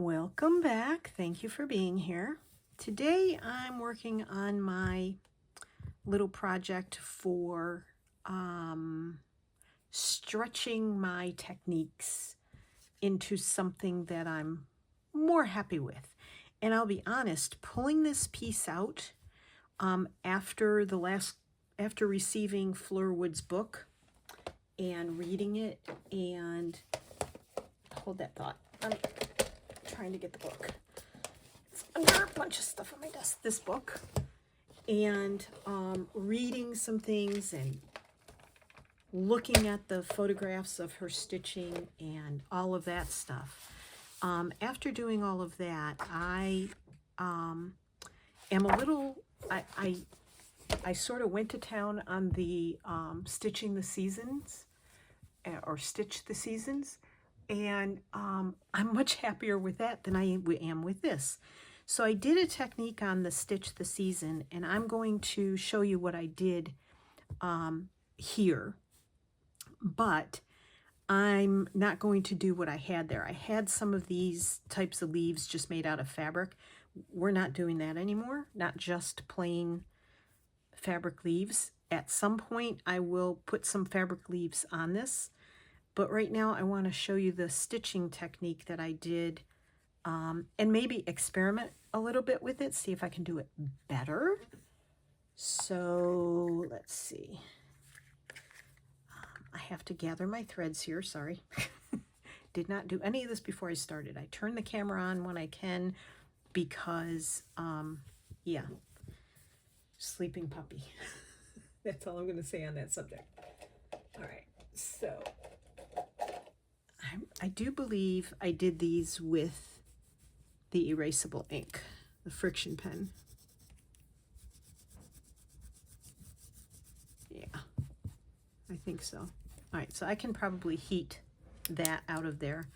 Welcome back. Thank you for being here. Today I'm working on my little project for stretching my techniques into something that I'm more happy with. And I'll be honest, pulling this piece out after receiving Fleur Wood's book and reading it, and hold that thought. I'm trying to get the book. It's under a bunch of stuff on my desk, this book. And reading some things and looking at the photographs of her stitching and all of that stuff. After doing all of that, I am a little, I sort of went to town on the Stitching the Seasons, or Stitch the Seasons, and I'm much happier with that than I am with this. So I did a technique on the Stitch the Season, and I'm going to show you what I did here, but I'm not going to do what I had there. I had some of these types of leaves just made out of fabric. We're not doing that anymore, not just plain fabric leaves. At some point I will put some fabric leaves on this, but right now I want to show you the stitching technique that I did, and maybe experiment a little bit with it, see if I can do it better. So let's see. I have to gather my threads here, sorry. Did not do any of this before I started. I turn the camera on when I can because, yeah, sleeping puppy. That's all I'm going to say on that subject. All right, so I do believe I did these with the erasable ink, the friction pen. Yeah, I think so. All right, so I can probably heat that out of there.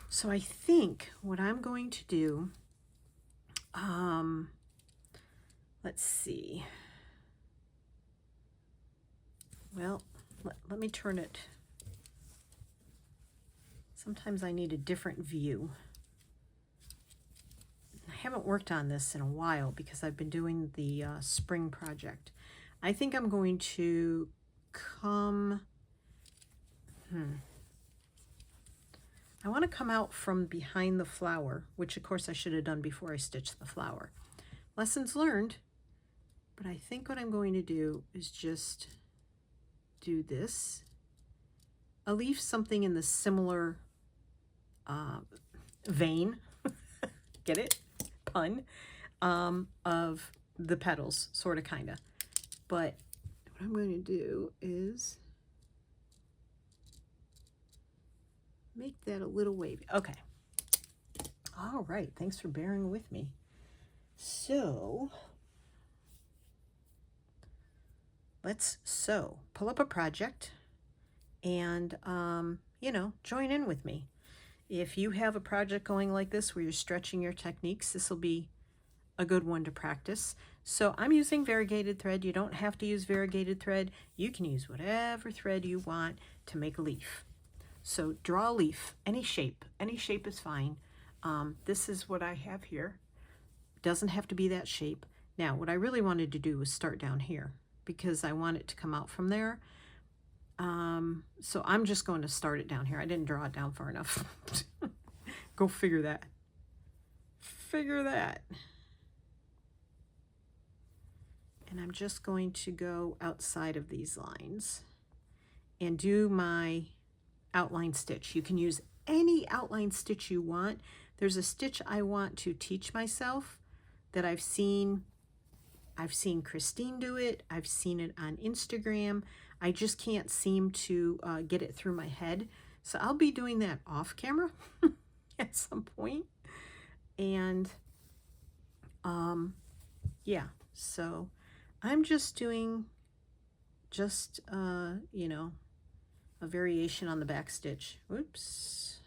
So I think what I'm going to do, let's see. Well, let me turn it. Sometimes I need a different view. I haven't worked on this in a while because I've been doing the spring project. I think I'm going to come, I want to come out from behind the flower, which of course I should have done before I stitched the flower. Lessons learned, but I think what I'm going to do is just do this. I'll leave something in the similar vein, get it? Pun, of the petals, sort of, kind of. But what I'm going to do is make that a little wavy. Okay. All right. Thanks for bearing with me. So let's pull up a project and, you know, join in with me. If you have a project going like this where you're stretching your techniques, this will be a good one to practice. So I'm using variegated thread. You don't have to use variegated thread. You can use whatever thread you want to make a leaf. So draw a leaf, any shape is fine. This is what I have here. Doesn't have to be that shape. Now, what I really wanted to do was start down here because I want it to come out from there. So I'm just going to start it down here. I didn't draw it down far enough. Go figure that. Figure that. And I'm just going to go outside of these lines and do my outline stitch. You can use any outline stitch you want. There's a stitch I want to teach myself that I've seen Christine do it. I've seen it on Instagram. I just can't seem to get it through my head. So I'll be doing that off camera at some point. And yeah, so I'm just doing you know, a variation on the back stitch. Oops.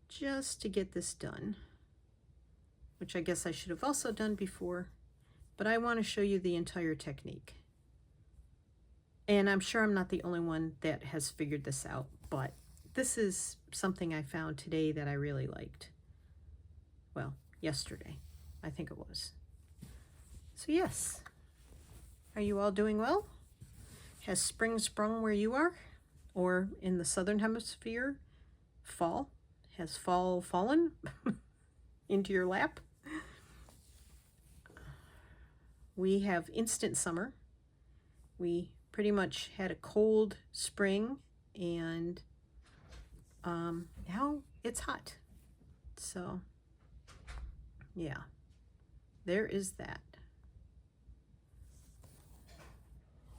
Just to get this done, which I guess I should have also done before, but I want to show you the entire technique. And I'm sure I'm not the only one that has figured this out, but this is something I found today that I really liked. Well, yesterday, I think it was. So yes, are you all doing well? Has spring sprung where you are? Or in the southern hemisphere, fall? Has fall fallen into your lap? We have instant summer. We pretty much had a cold spring, and now it's hot. So yeah, there is that.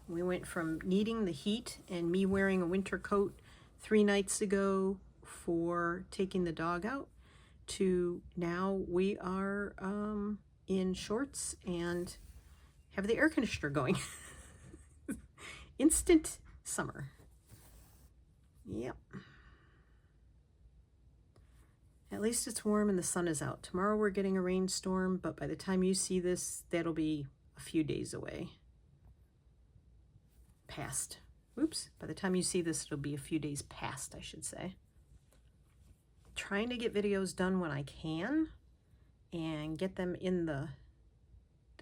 We went from needing the heat and me wearing a winter coat 3 nights ago for taking the dog out to now we are in shorts and have the air conditioner going. Instant summer. Yep. At least it's warm and the sun is out. Tomorrow we're getting a rainstorm, but by the time you see this, that'll be a few days away. Past. Oops. By the time you see this, it'll be a few days past, I should say. Trying to get videos done when I can and get them in the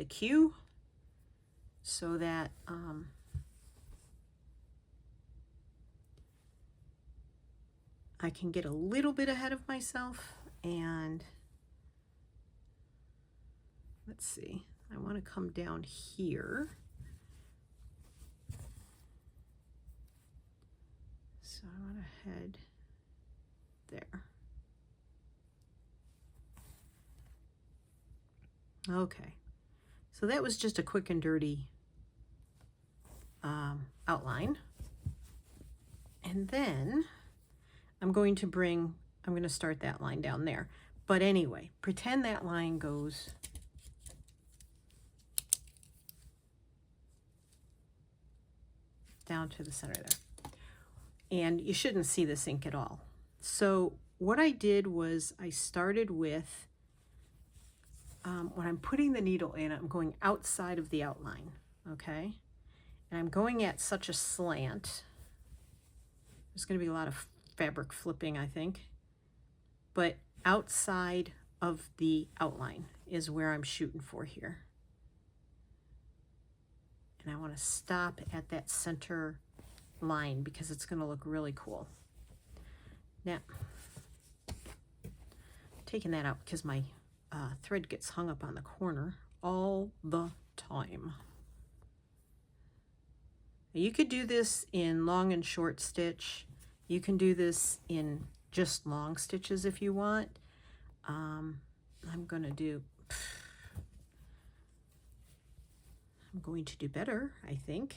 queue so that I can get a little bit ahead of myself. And let's see, I want to come down here. So I want to head there. Okay, so that was just a quick and dirty outline. And then I'm going to start that line down there. But anyway, pretend that line goes down to the center there. And you shouldn't see this ink at all. So what I did was I started with, when I'm putting the needle in, I'm going outside of the outline, okay? And I'm going at such a slant. There's going to be a lot of fabric flipping, I think. But outside of the outline is where I'm shooting for here. And I want to stop at that center line because it's going to look really cool. Now, taking that out because my thread gets hung up on the corner all the time. You could do this in long and short stitch. You can do this in just long stitches if you want. I'm going to do better, I think,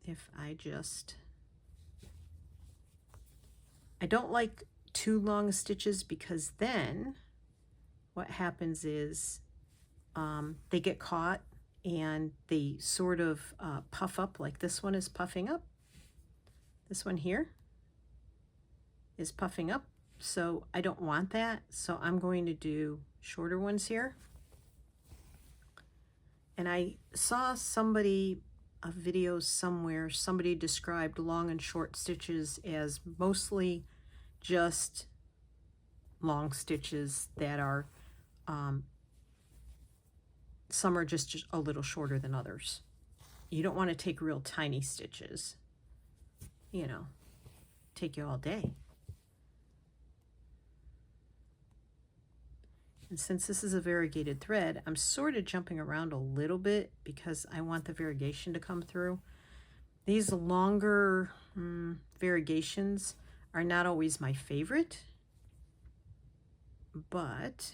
if I don't like too long stitches because then what happens is they get caught and they sort of puff up, like this one is puffing up. This one here is puffing up, so I don't want that. So I'm going to do shorter ones here. And I saw a video somewhere, somebody described long and short stitches as mostly just long stitches that are, some are just a little shorter than others. You don't want to take real tiny stitches. You know, take you all day. And since this is a variegated thread, I'm sort of jumping around a little bit because I want the variegation to come through. These longer variegations are not always my favorite, but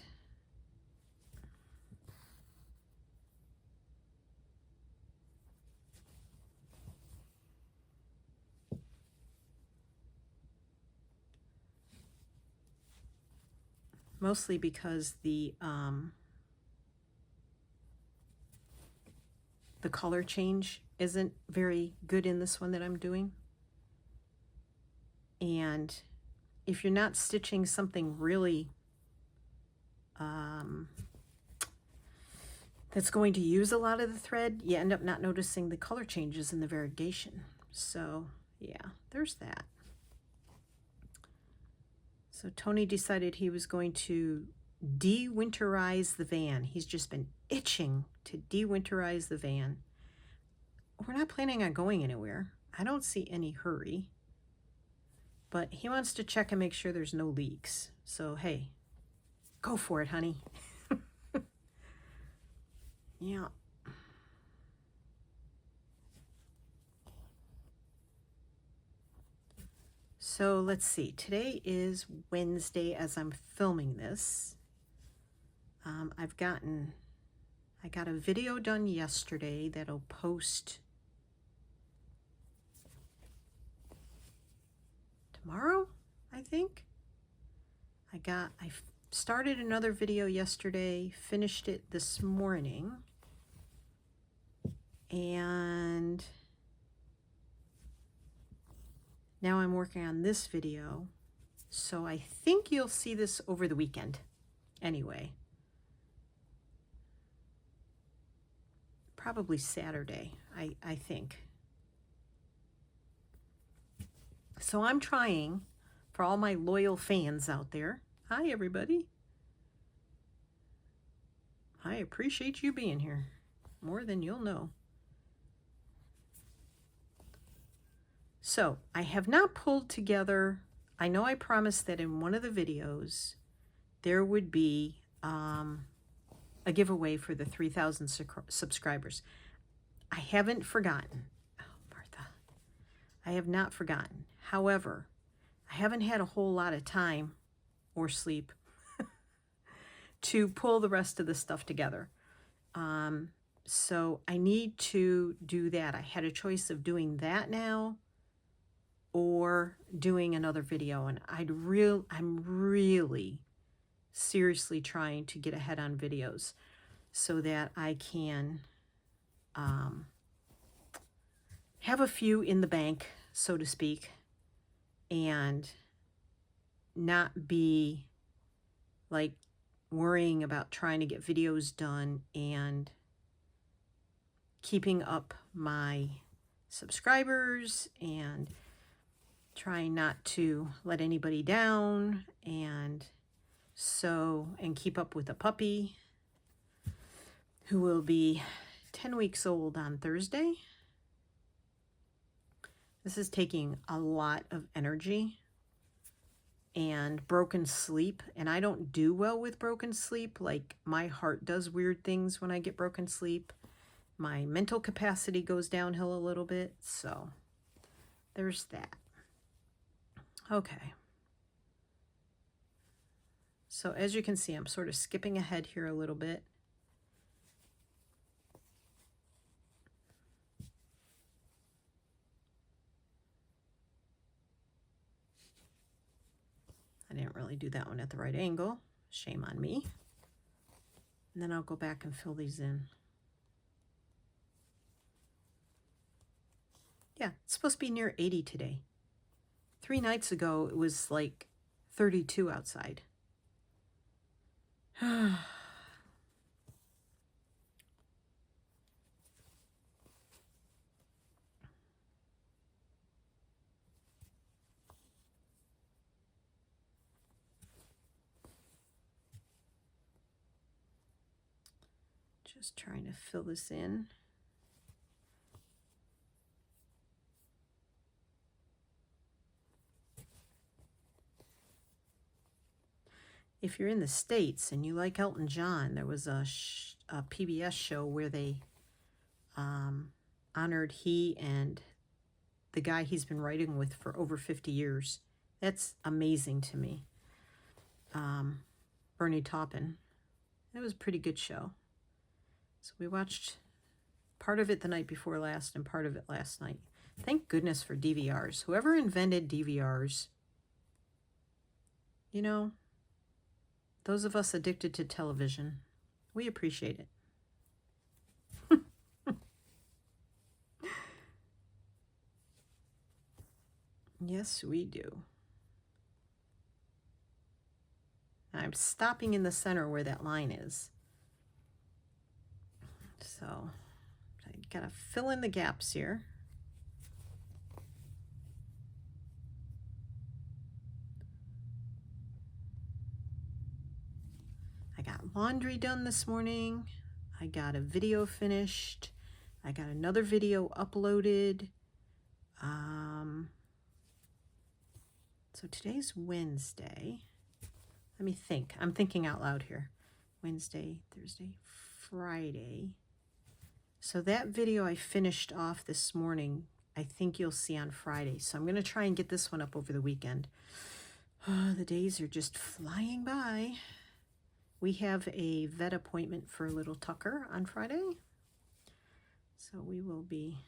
mostly because the color change isn't very good in this one that I'm doing. And if you're not stitching something really, the that's going to use a lot of the thread, you end up not noticing the color changes in the variegation. So yeah, there's that. So Tony decided he was going to de-winterize the van. He's just been itching to de-winterize the van. We're not planning on going anywhere. I don't see any hurry. But he wants to check and make sure there's no leaks. So hey, go for it, honey. Yeah. So let's see. Today is Wednesday as I'm filming this. I got a video done yesterday that'll post tomorrow, I think. I started another video yesterday, finished it this morning, and now I'm working on this video. So I think you'll see this over the weekend anyway. Probably Saturday, I think. So I'm trying, for all my loyal fans out there, hi everybody. I appreciate you being here, more than you'll know. So I have not pulled together, I know I promised that in one of the videos there would be a giveaway for the 3,000 subscribers. I haven't forgotten. Oh, Martha. I have not forgotten. However, I haven't had a whole lot of time or sleep to pull the rest of the stuff together. So I need to do that. I had a choice of doing that now or doing another video, and I'm really seriously trying to get ahead on videos so that I can have a few in the bank, so to speak, and not be like worrying about trying to get videos done and keeping up my subscribers and trying not to let anybody down, and keep up with a puppy who will be 10 weeks old on Thursday. This is taking a lot of energy and broken sleep, and I don't do well with broken sleep. Like, my heart does weird things when I get broken sleep. My mental capacity goes downhill a little bit, so there's that. Okay. So as you can see, I'm sort of skipping ahead here a little bit. I didn't really do that one at the right angle. Shame on me. And then I'll go back and fill these in. Yeah, it's supposed to be near 80 today. 3 nights ago, it was like 32 outside. Just trying to fill this in. If you're in the States and you like Elton John, there was a PBS show where they honored he and the guy he's been writing with for over 50 years. That's amazing to me. Bernie Taupin. It was a pretty good show. So we watched part of it the night before last and part of it last night. Thank goodness for DVRs. Whoever invented DVRs, you know, those of us addicted to television, we appreciate it. Yes, we do. I'm stopping in the center where that line is. So I gotta fill in the gaps here. I got laundry done this morning. I got a video finished. I got another video uploaded. So today's Wednesday. Let me think. I'm thinking out loud here. Wednesday, Thursday, Friday. So that video I finished off this morning, I think you'll see on Friday. So I'm going to try and get this one up over the weekend. The days are just flying by. We have a vet appointment for little Tucker on Friday. So we will be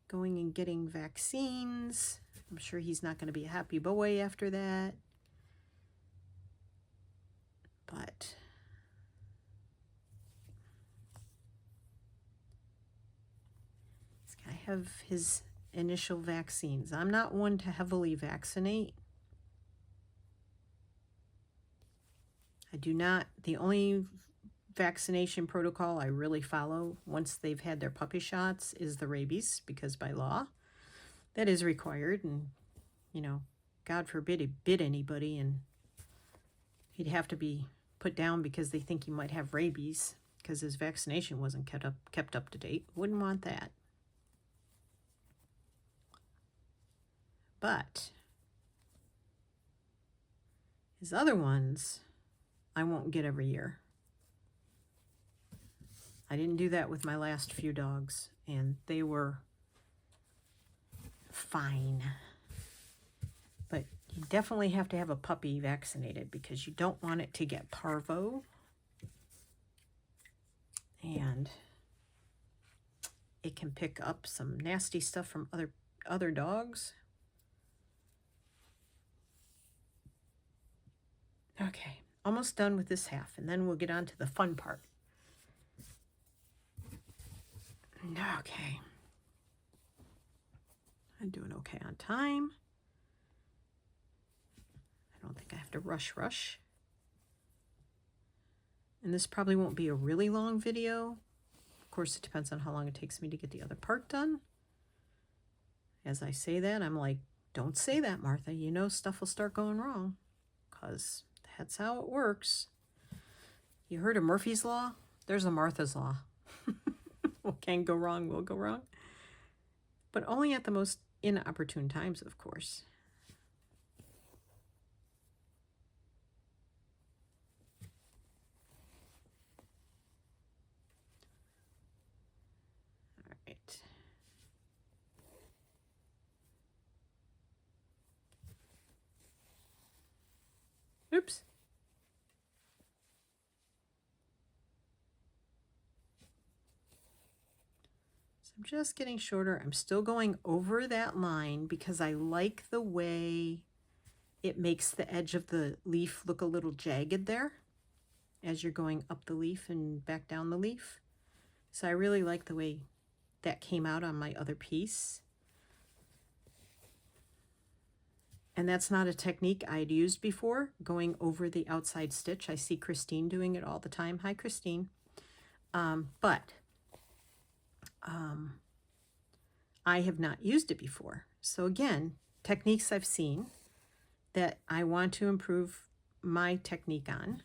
going and getting vaccines. I'm sure he's not going to be a happy boy after that. But this guy have his initial vaccines. I'm not one to heavily vaccinate. I do not. The only vaccination protocol I really follow once they've had their puppy shots is the rabies, because by law that is required, and you know, God forbid he bit anybody and he'd have to be put down because they think he might have rabies because his vaccination wasn't kept up to date. Wouldn't want that. But his other ones I won't get every year. I didn't do that with my last few dogs, and they were fine. But you definitely have to have a puppy vaccinated because you don't want it to get parvo. And it can pick up some nasty stuff from other dogs. Okay, almost done with this half, and then we'll get on to the fun part. Okay. I'm doing okay on time. I don't think I have to rush. And this probably won't be a really long video. Of course, it depends on how long it takes me to get the other part done. As I say that, I'm like, don't say that, Martha. You know stuff will start going wrong, because that's how it works. You heard of Murphy's Law? There's a Martha's Law. What can go wrong will go wrong. But only at the most inopportune times, of course. All right. Oops. I'm just getting shorter. I'm still going over that line because I like the way it makes the edge of the leaf look a little jagged there as you're going up the leaf and back down the leaf. So I really like the way that came out on my other piece. And that's not a technique I'd used before, going over the outside stitch. I see Christine doing it all the time. Hi, Christine. I have not used it before. So again, techniques I've seen that I want to improve my technique on.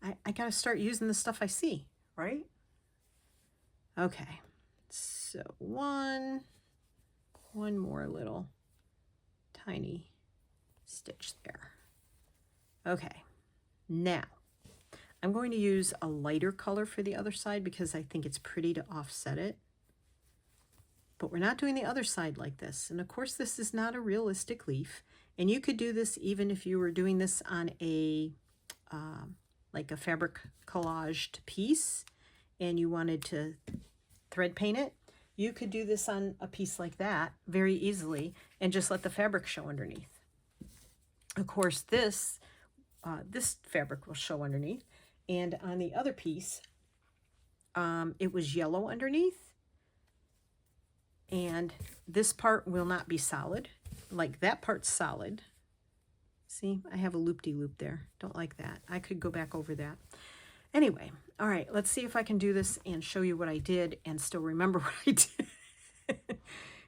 I got to start using the stuff I see, right? Okay, so one more little tiny stitch there. Okay, now I'm going to use a lighter color for the other side because I think it's pretty to offset it. But we're not doing the other side like this. And of course, this is not a realistic leaf. And you could do this even if you were doing this on a, like a fabric collaged piece and you wanted to thread paint it. You could do this on a piece like that very easily and just let the fabric show underneath. Of course, this fabric will show underneath. And on the other piece, it was yellow underneath. And this part will not be solid. Like that part's solid. See, I have a loop-de-loop there. Don't like that. I could go back over that. Anyway, All right, let's see if I can do this and show you what I did and still remember what I did.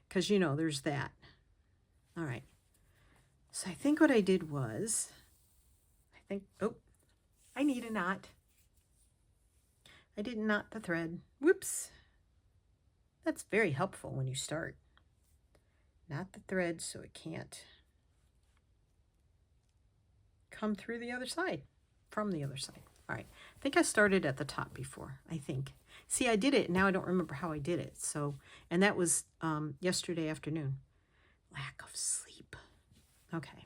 Because, you know, there's that. All right. So I think what I did was, oh, I need a knot. I didn't knot the thread. Whoops. That's very helpful when you start. Knot the thread so it can't come through the other side, from the other side. All right, I think I started at the top before, I think. See, I did it, now I don't remember how I did it. So, and that was yesterday afternoon. Lack of sleep. Okay,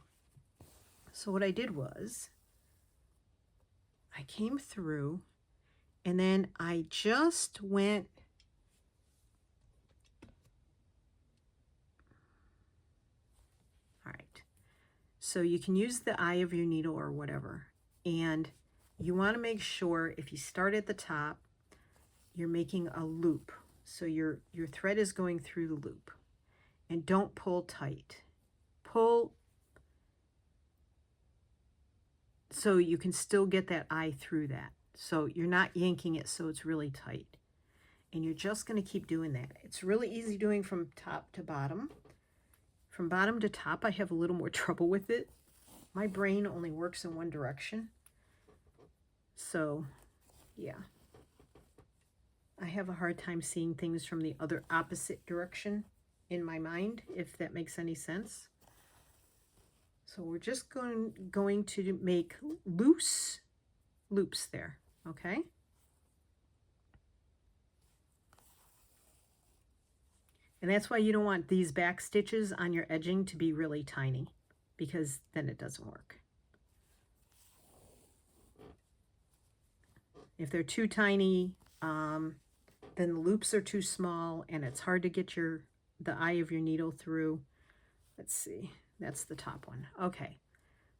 so what I did was, I came through, and then I just went, all right, so you can use the eye of your needle or whatever, and you want to make sure if you start at the top, you're making a loop. So your thread is going through the loop. And don't pull tight. Pull so you can still get that eye through that. So you're not yanking it so it's really tight. And you're just going to keep doing that. It's really easy doing from top to bottom. From bottom to top, I have a little more trouble with it. My brain only works in one direction. So, yeah. I have a hard time seeing things from the other opposite direction in my mind, if that makes any sense. So we're just going to make loose loops there, okay? And that's why you don't want these back stitches on your edging to be really tiny, because then it doesn't work. If they're too tiny, then the loops are too small and it's hard to get the eye of your needle through. Let's see, that's the top one. Okay,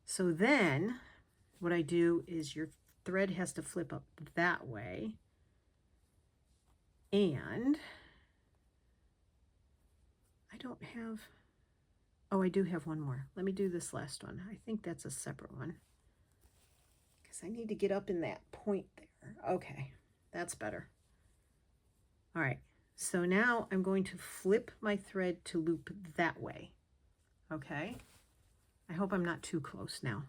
so then what I do is your thread has to flip up that way, and I don't have, oh, I do have one more. Let me do this last one. I think that's a separate one because I need to get up in that point there. Okay, that's better. All right, so now I'm going to flip my thread to loop that way. Okay, I hope I'm not too close now.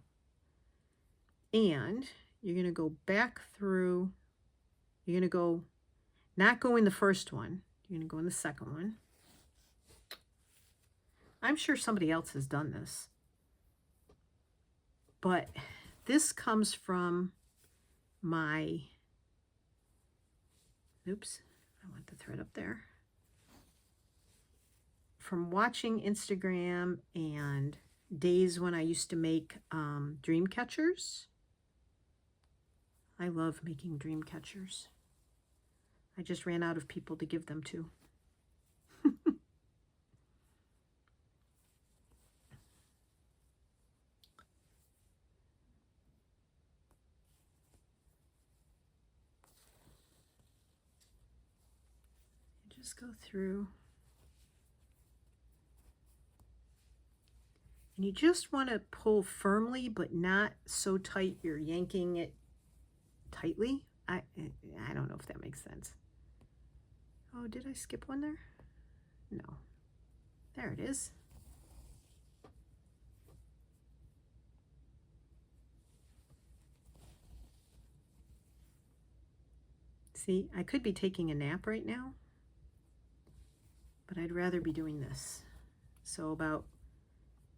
And you're going to go back through, you're going to go, not go in the first one, you're going to go in the second one. I'm sure somebody else has done this, but this comes from my, oops, I want the thread up there. From watching Instagram and days when I used to make dream catchers. I love making dream catchers. I just ran out of people to give them to. Just go through. And you just want to pull firmly, but not so tight you're yanking it tightly. I don't know if that makes sense. Oh, did I skip one there? No. There it is. See, I could be taking a nap right now, but I'd rather be doing this. So about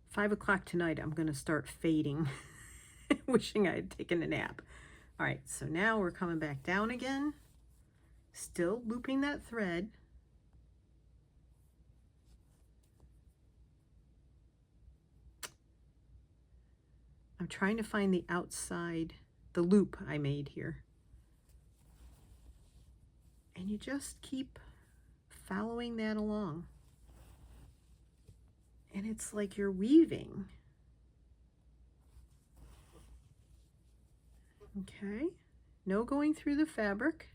5 o'clock tonight, I'm going to start fading, wishing I had taken a nap. All right, so now we're coming back down again, still looping that thread. I'm trying to find the outside, the loop I made here. And you just keep following that along. And it's like you're weaving. Okay, no going through the fabric.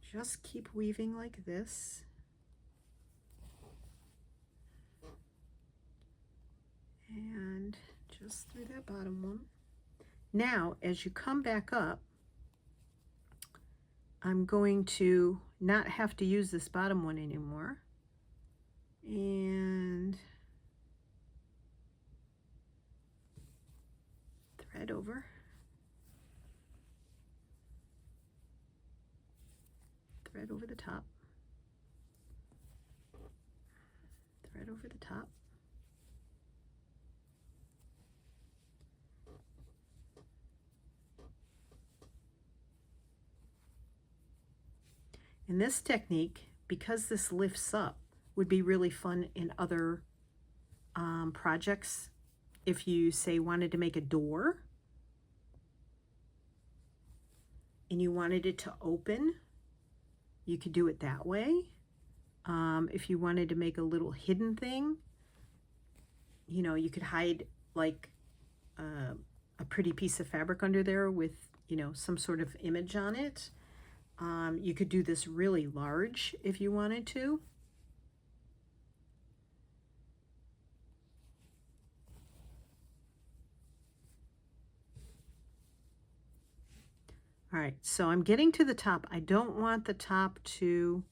You just keep weaving like this. And just through that bottom one. Now, as you come back up, I'm going to not have to use this bottom one anymore. And thread over. Thread over the top. Thread over the top. And this technique, because this lifts up, would be really fun in other projects. If you, say, wanted to make a door and you wanted it to open, you could do it that way. If you wanted to make a little hidden thing, you know, you could hide like a pretty piece of fabric under there with, you know, some sort of image on it. You could do this really large if you wanted to. All right, so I'm getting to the top. I don't want the top to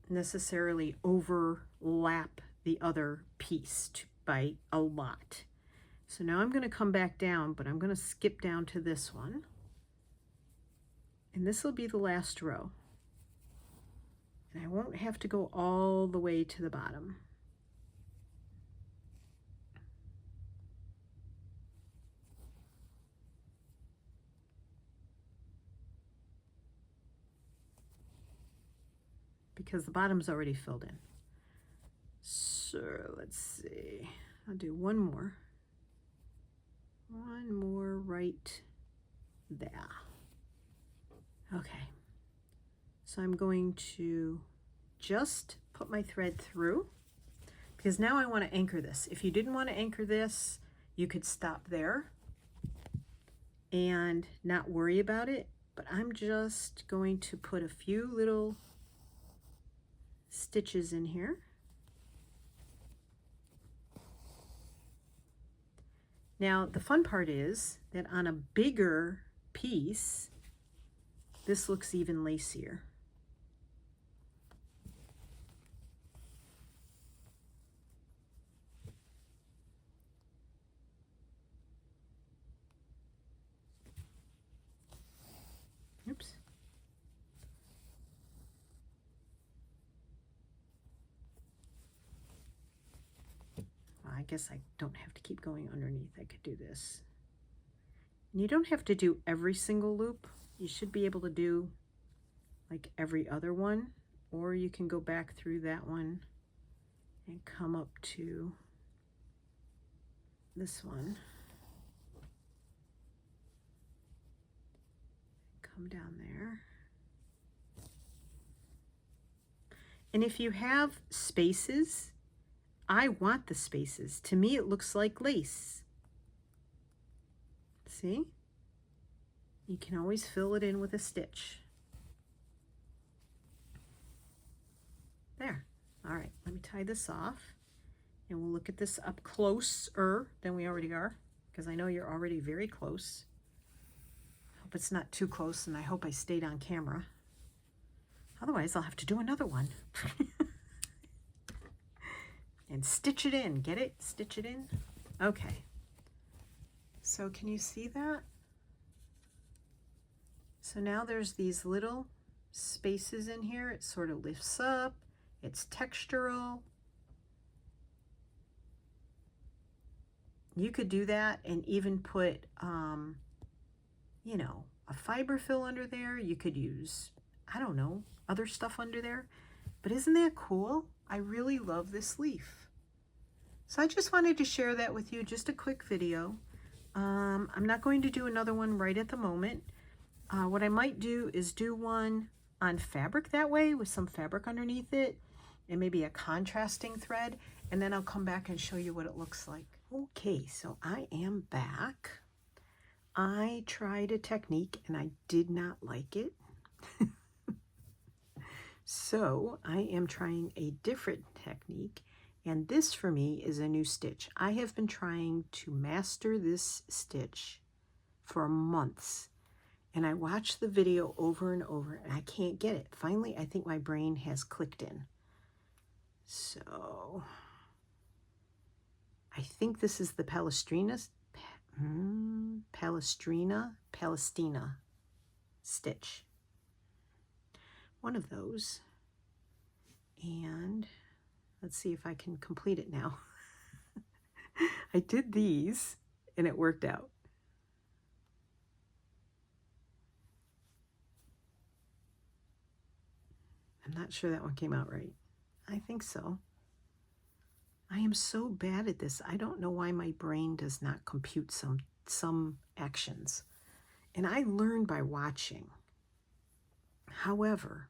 necessarily overlap the other piece by a lot. So now I'm going to come back down, but I'm going to skip down to this one. And this will be the last row. And I won't have to go all the way to the bottom. Because the bottom's already filled in. So let's see, I'll do one more right there. Okay, so I'm going to just put my thread through, because now I want to anchor this. If you didn't want to anchor this, you could stop there and not worry about it, but I'm just going to put a few little stitches in here. Now the fun part is that on a bigger piece, this looks even lacier. Oops. I guess I don't have to keep going underneath. I could do this. And you don't have to do every single loop. You should be able to do like every other one, or you can go back through that one and come up to this one. Come down there. And if you have spaces, I want the spaces. To me, it looks like lace. See? You can always fill it in with a stitch. There. All right, let me tie this off, and we'll look at this up closer than we already are, because I know you're already very close. Hope it's not too close, and I hope I stayed on camera. Otherwise, I'll have to do another one. And stitch it in. Get it? Stitch it in. Okay. So can you see that? So now there's these little spaces in here. It sort of lifts up. It's textural. You could do that and even put, you know, a fiber fill under there. You could use, I don't know, other stuff under there. But isn't that cool? I really love this leaf. So I just wanted to share that with you, just a quick video. I'm not going to do another one right at the moment. What I might do is do one on fabric that way with some fabric underneath it and maybe a contrasting thread, and then I'll come back and show you what it looks like. Okay, so I am back. I tried a technique and I did not like it. So I am trying a different technique, and this for me is a new stitch. I have been trying to master this stitch for months, And I watch the video over and over, and I can't get it. Finally, I think my brain has clicked in. So I think this is the Palestrina stitch. One of those. And let's see if I can complete it now. I did these and it worked out. I'm not sure that one came out right. I think so. I am so bad at this. I don't know why my brain does not compute some actions. And I learn by watching. However,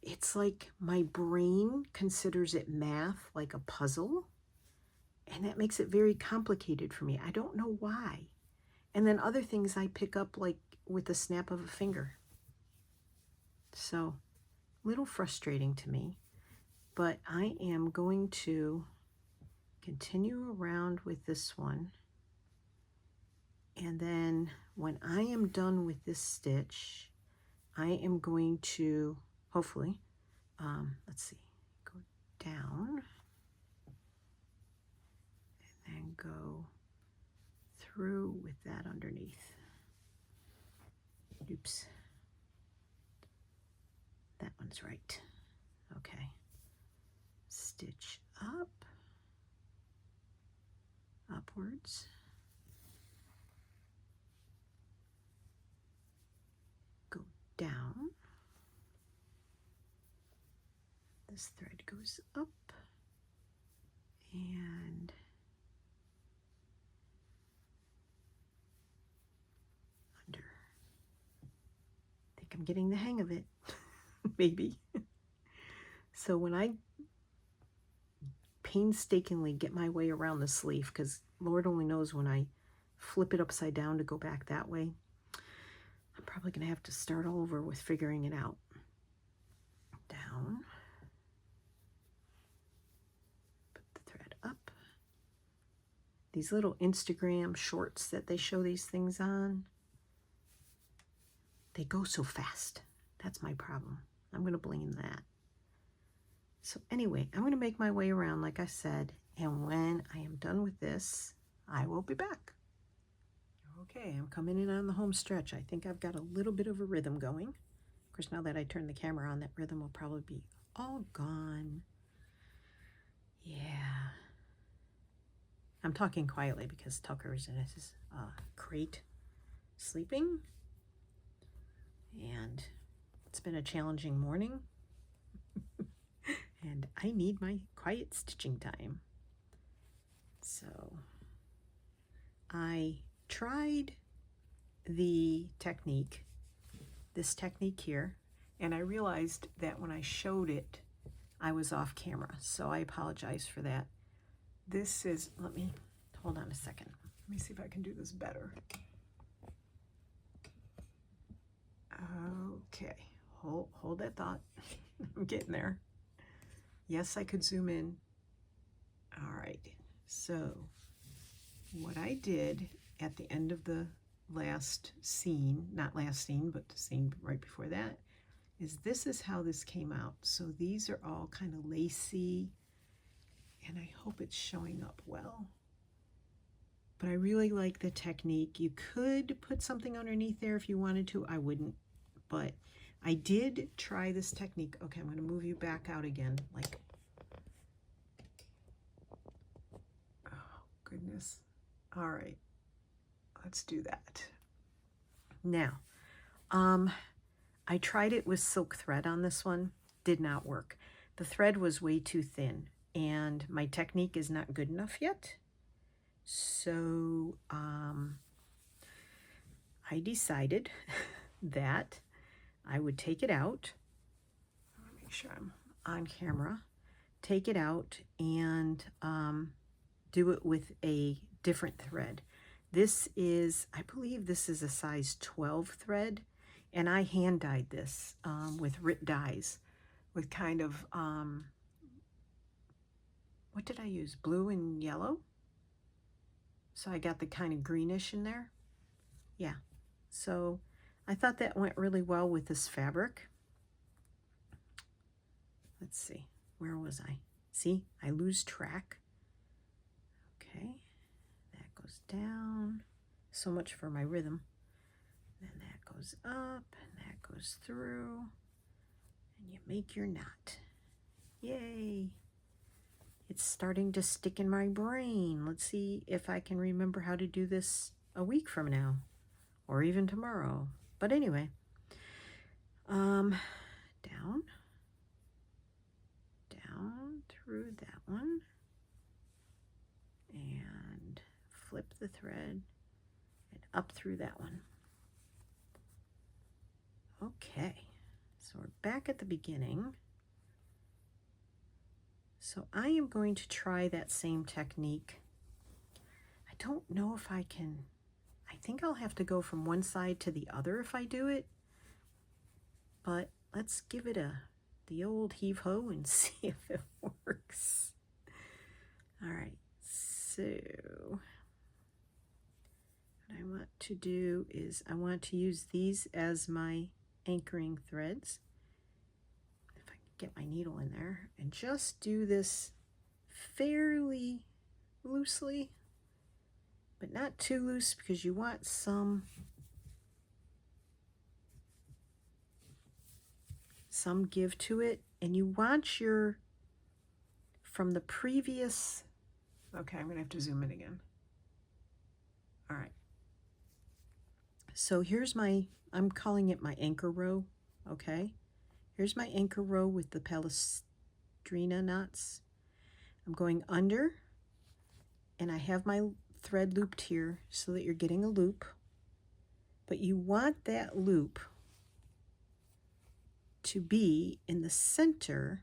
it's like my brain considers it math, like a puzzle, and that makes it very complicated for me. I don't know why. And then other things I pick up like with the snap of a finger. So, a little frustrating to me, but I am going to continue around with this one. And then when I am done with this stitch, I am going to, hopefully, let's see, go down and then go through with that underneath. Oops. That one's right. Okay. Stitch up, upwards. Go down. This thread goes up and under. I think I'm getting the hang of it. Maybe. So when I painstakingly get my way around the sleeve, because Lord only knows when I flip it upside down to go back that way, I'm probably going to have to start all over with figuring it out. Down. Put the thread up. These little Instagram shorts that they show these things on, they go so fast. That's my problem. I'm going to blame that. So anyway, I'm going to make my way around like I said, and when I am done with this, I will be back. Okay, I'm coming in on the home stretch. I think I've got a little bit of a rhythm going. Of course, now that I turn the camera on, that rhythm will probably be all gone. Yeah. I'm talking quietly because Tucker is in his crate sleeping. And it's been a challenging morning. And I need my quiet stitching time. So I tried this technique here, and I realized that when I showed it, I was off camera. So I apologize for that. This is, hold on a second. Let me see if I can do this better. Okay, hold that thought. I'm getting there. Yes, I could zoom in. All right, so what I did at the end of the last scene, not last scene, but the scene right before that, is this is how this came out. So these are all kind of lacy, and I hope it's showing up well. But I really like the technique. You could put something underneath there if you wanted to. I wouldn't, but I did try this technique. Okay, I'm going to move you back out again. Like, oh, goodness. All right, let's do that. Now, I tried it with silk thread on this one. Did not work. The thread was way too thin, and my technique is not good enough yet. So I decided that I would take it out. I want to make sure I'm on camera. Take it out and do it with a different thread. This is, I believe this is a size 12 thread, and I hand dyed this with RIT dyes with kind of, what did I use? Blue and yellow? So I got the kind of greenish in there. Yeah. So I thought that went really well with this fabric. Let's see, where was I? See, I lose track. Okay, that goes down. So much for my rhythm. Then that goes up, and that goes through, and you make your knot. Yay! It's starting to stick in my brain. Let's see if I can remember how to do this a week from now, or even tomorrow. But anyway, down through that one, and flip the thread, and up through that one. Okay, so we're back at the beginning. So I am going to try that same technique. I don't know if I can, I think I'll have to go from one side to the other if I do it, but let's give it the old heave-ho and see if it works. All right, so what I want to do is I want to use these as my anchoring threads. If I can get my needle in there, and just do this fairly loosely, but not too loose because you want some give to it, and you want your, from the previous, okay, I'm gonna have to zoom in again. All right, so here's my, I'm calling it my anchor row. Okay, here's my anchor row with the Palestrina knots. I'm going under, and I have my thread looped here so that you're getting a loop, but you want that loop to be in the center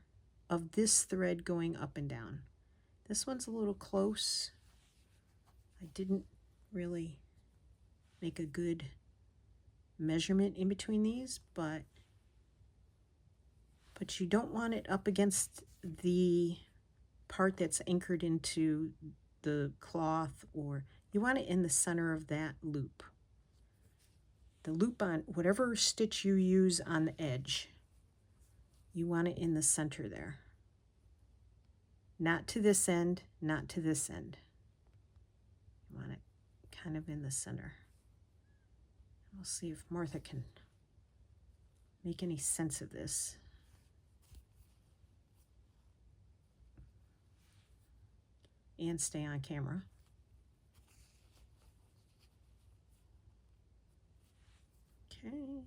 of this thread going up and down. This one's a little close. I didn't really make a good measurement in between these, but you don't want it up against the part that's anchored into the cloth, or you want it in the center of that loop. The loop on whatever stitch you use on the edge, you want it in the center there. Not to this end, not to this end. You want it kind of in the center. We'll see if Martha can make any sense of this. And stay on camera. Okay.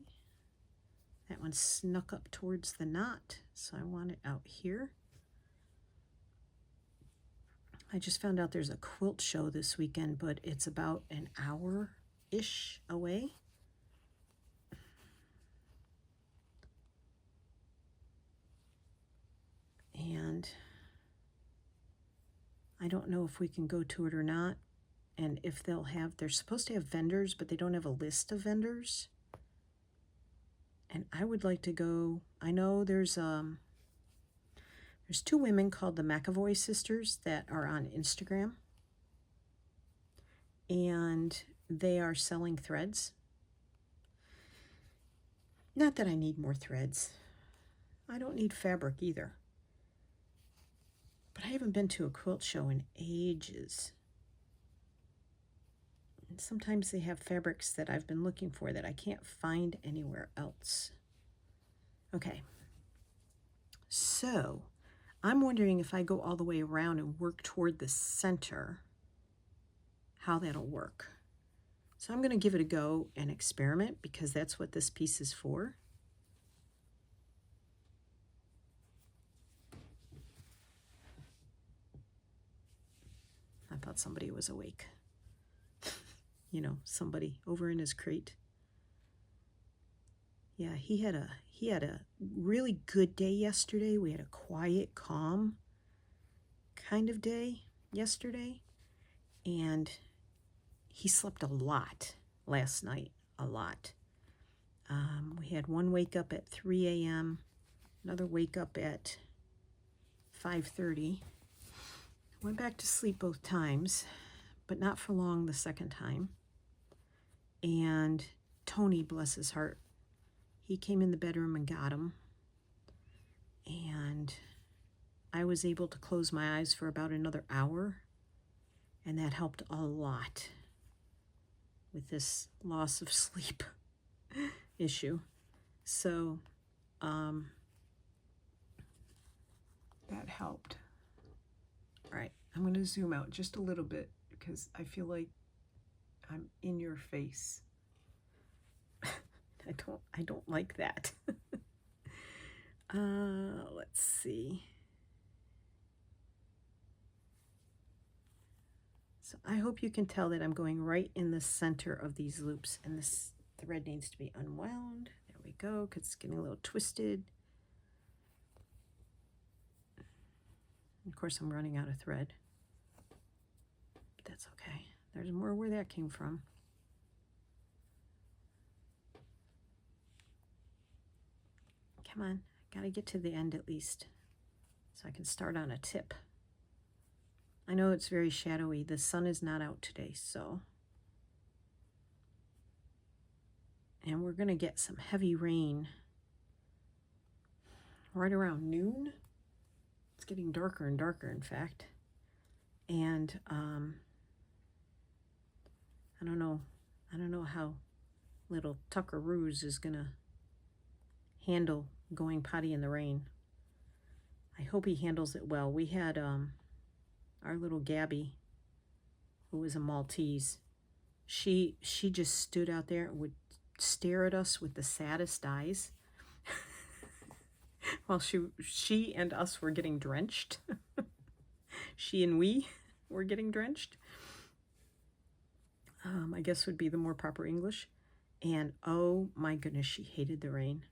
That one snuck up towards the knot, so I want it out here. I just found out there's a quilt show this weekend, but it's about an hour-ish away. And I don't know if we can go to it or not, and if they'll have, they're supposed to have vendors, but they don't have a list of vendors. And I would like to go. I know there's two women called the McAvoy sisters that are on Instagram, and they are selling threads. Not that I need more threads. I don't need fabric either. But I haven't been to a quilt show in ages. And sometimes they have fabrics that I've been looking for that I can't find anywhere else. Okay. So I'm wondering if I go all the way around and work toward the center, how that'll work. So I'm going to give it a go and experiment, because that's what this piece is for. I thought somebody was awake. You know, somebody over in his crate. Yeah, he had a really good day yesterday. We had a quiet, calm kind of day yesterday, and he slept a lot last night, a lot. We had one wake up at 3 a.m., another wake up at 5:30. Went back to sleep both times, but not for long the second time. And Tony, bless his heart, he came in the bedroom and got him. And I was able to close my eyes for about another hour, and that helped a lot with this loss of sleep issue. So that helped. All right, I'm going to zoom out just a little bit because I feel like I'm in your face. I don't like that. Let's see. So I hope you can tell that I'm going right in the center of these loops, and this thread needs to be unwound. There we go, because it's getting a little twisted. Of course, I'm running out of thread. But that's okay. There's more where that came from. Come on, I gotta get to the end at least, so I can start on a tip. I know it's very shadowy. The sun is not out today, so. And we're gonna get some heavy rain right around noon. It's getting darker and darker, in fact. And I don't know how little Tuckaroos is gonna handle going potty in the rain. I hope he handles it well. We had our little Gabby, who was a Maltese. She just stood out there and would stare at us with the saddest eyes while she and us were getting drenched. She and we were getting drenched. I guess would be the more proper English. And oh my goodness, she hated the rain.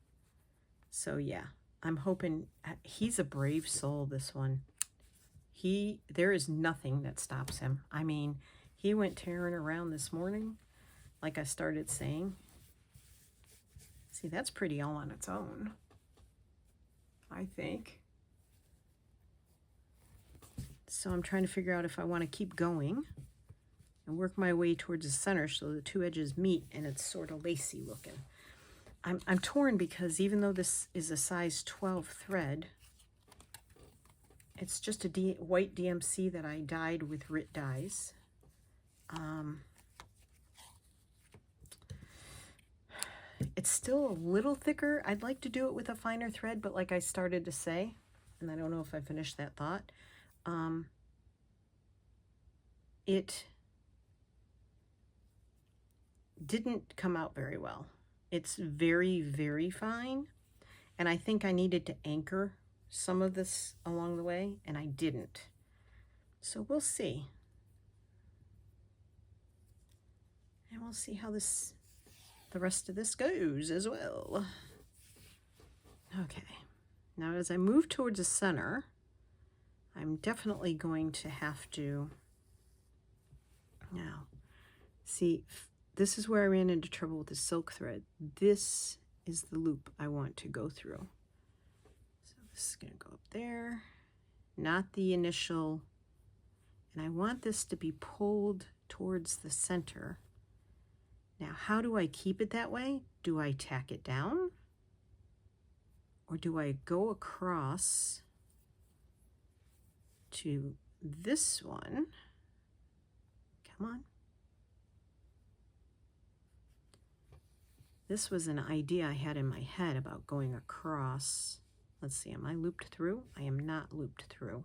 So yeah, I'm hoping he's a brave soul, this one. There is nothing that stops him. I mean, he went tearing around this morning, like I started saying. See, that's pretty all on its own, I think. So I'm trying to figure out if I want to keep going and work my way towards the center so the two edges meet and it's sort of lacy looking. I'm torn because even though this is a size 12 thread, it's just a white DMC that I dyed with RIT dyes. It's still a little thicker. I'd like to do it with a finer thread, but like I started to say, and I don't know if I finished that thought, it didn't come out very well. It's very, very fine, and I think I needed to anchor some of this along the way, and I didn't. So we'll see. And we'll see how the rest of this goes as well. Okay, now as I move towards the center, I'm definitely going to have to, now, see, this is where I ran into trouble with the silk thread. This is the loop I want to go through. So this is going to go up there, not the initial, and I want this to be pulled towards the center. Now, how do I keep it that way? Do I tack it down? Or do I go across to this one? Come on. This was an idea I had in my head about going across. Let's see, am I looped through? I am not looped through.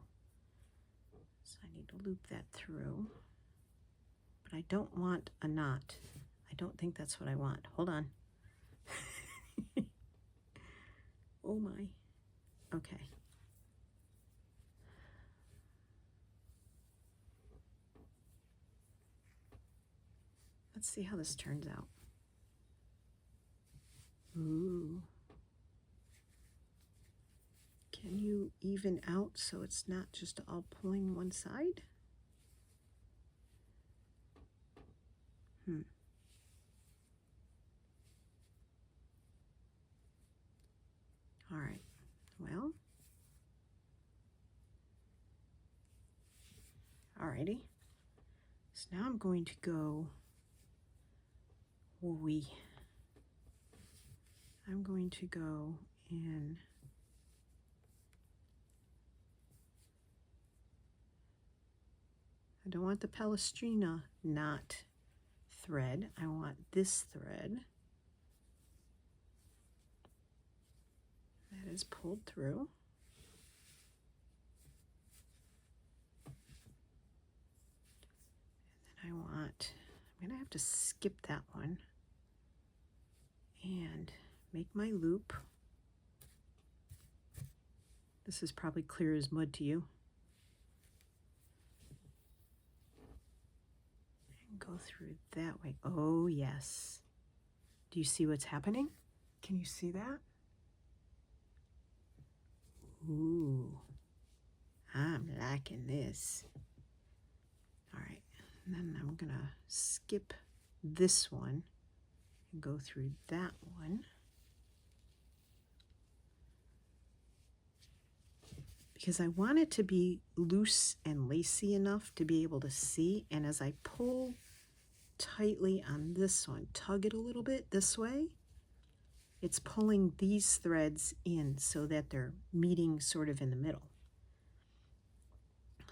So I need to loop that through. But I don't want a knot. I don't think that's what I want. Hold on. Oh my. Okay. Let's see how this turns out. Ooh. Can you even out so it's not just all pulling one side? All right, well, alrighty. So now I'm going to go I'm going to go in I don't want the Palestrina knot thread. I want this thread that is pulled through. And then I'm going to have to skip that one and make my loop. This is probably clear as mud to you. And go through that way. Oh, yes. Do you see what's happening? Can you see that? Ooh, I'm liking this. All right, and then I'm gonna skip this one and go through that one. Because I want it to be loose and lacy enough to be able to see, and as I pull tightly on this one, tug it a little bit this way, it's pulling these threads in so that they're meeting sort of in the middle.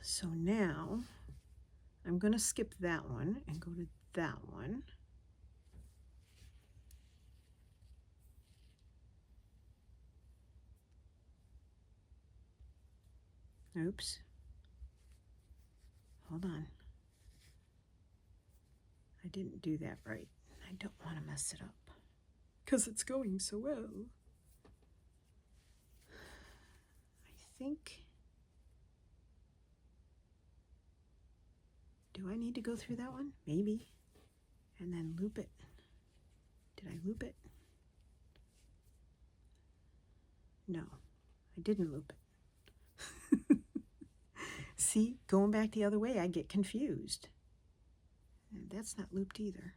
So now I'm going to skip that one and go to that one. Oops. Hold on. I didn't do that right. I don't want to mess it up because it's going so well. I think... Do I need to go through that one? Maybe. And then loop it. Did I loop it? No, I didn't loop it. See, going back the other way, I get confused. And that's not looped either.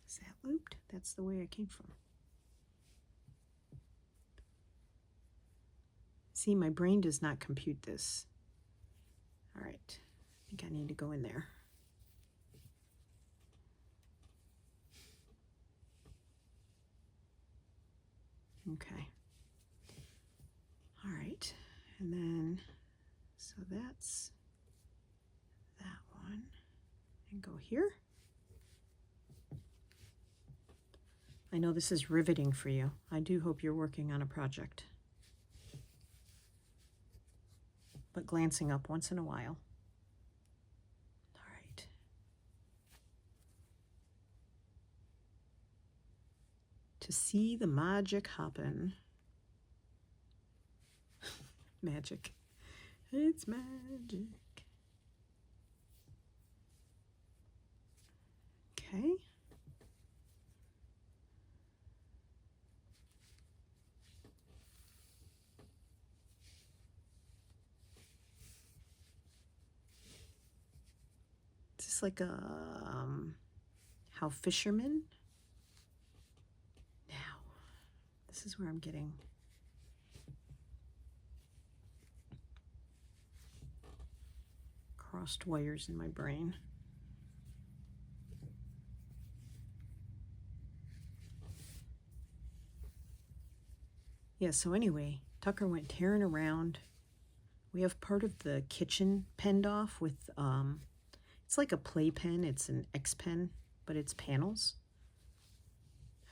Is that looped? That's the way I came from. See, my brain does not compute this. All right, I think I need to go in there. Okay. All right, and then, so that's that one, and go here. I know this is riveting for you. I do hope you're working on a project, but glancing up once in a while. All right. To see the magic happen. Magic. It's magic. Okay. Is this like a how fishermen? Now, this is where I'm getting crossed wires in my brain. Yeah, so anyway, Tucker went tearing around. We have part of the kitchen penned off with, it's like a play pen. It's an X pen, but it's panels.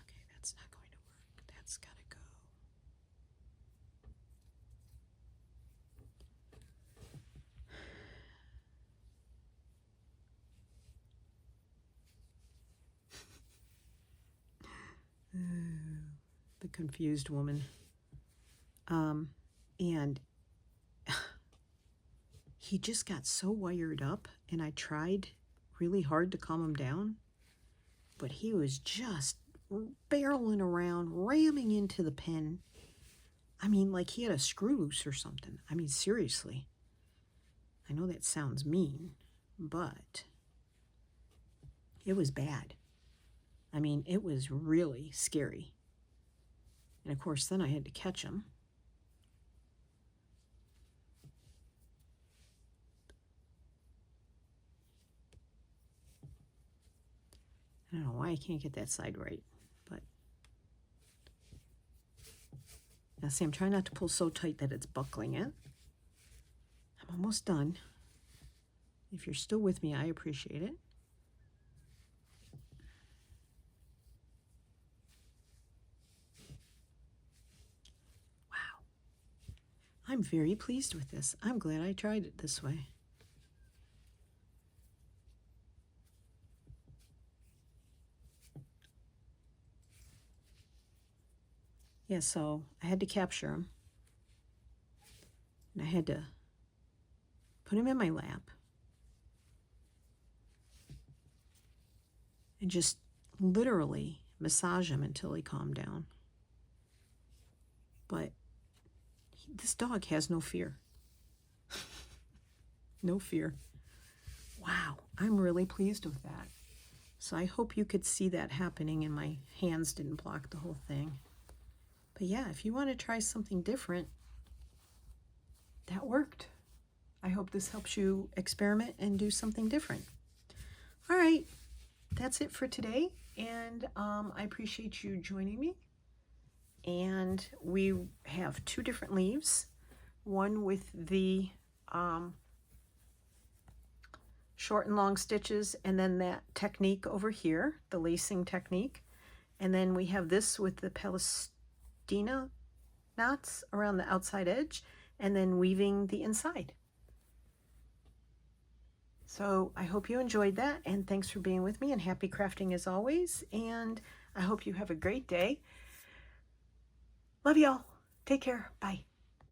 Okay, that's not going to work. That's got to go. The confused woman. And he just got so wired up, and I tried really hard to calm him down, but he was just barreling around, ramming into the pen. I mean, like he had a screw loose or something. I mean, seriously. I know that sounds mean, but it was bad. I mean, it was really scary. And of course, then I had to catch him. I don't know why I can't get that side right, but now see, I'm trying not to pull so tight that it's buckling it. I'm almost done. If you're still with me, I appreciate it. Wow. I'm very pleased with this. I'm glad I tried it this way. Yeah, so I had to capture them. And I had to put him in my lap and just literally massage him until he calmed down. But this dog has no fear. No fear. Wow, I'm really pleased with that. So I hope you could see that happening and my hands didn't block the whole thing. But yeah, if you want to try something different, that worked. I hope this helps you experiment and do something different. All right, that's it for today. And I appreciate you joining me. And we have 2 different leaves. One with the short and long stitches, and then that technique over here, the lacing technique. And then we have this with the Palestina knots around the outside edge, and then weaving the inside. So I hope you enjoyed that, and thanks for being with me, and happy crafting as always, and I hope you have a great day. Love y'all. Take care. Bye.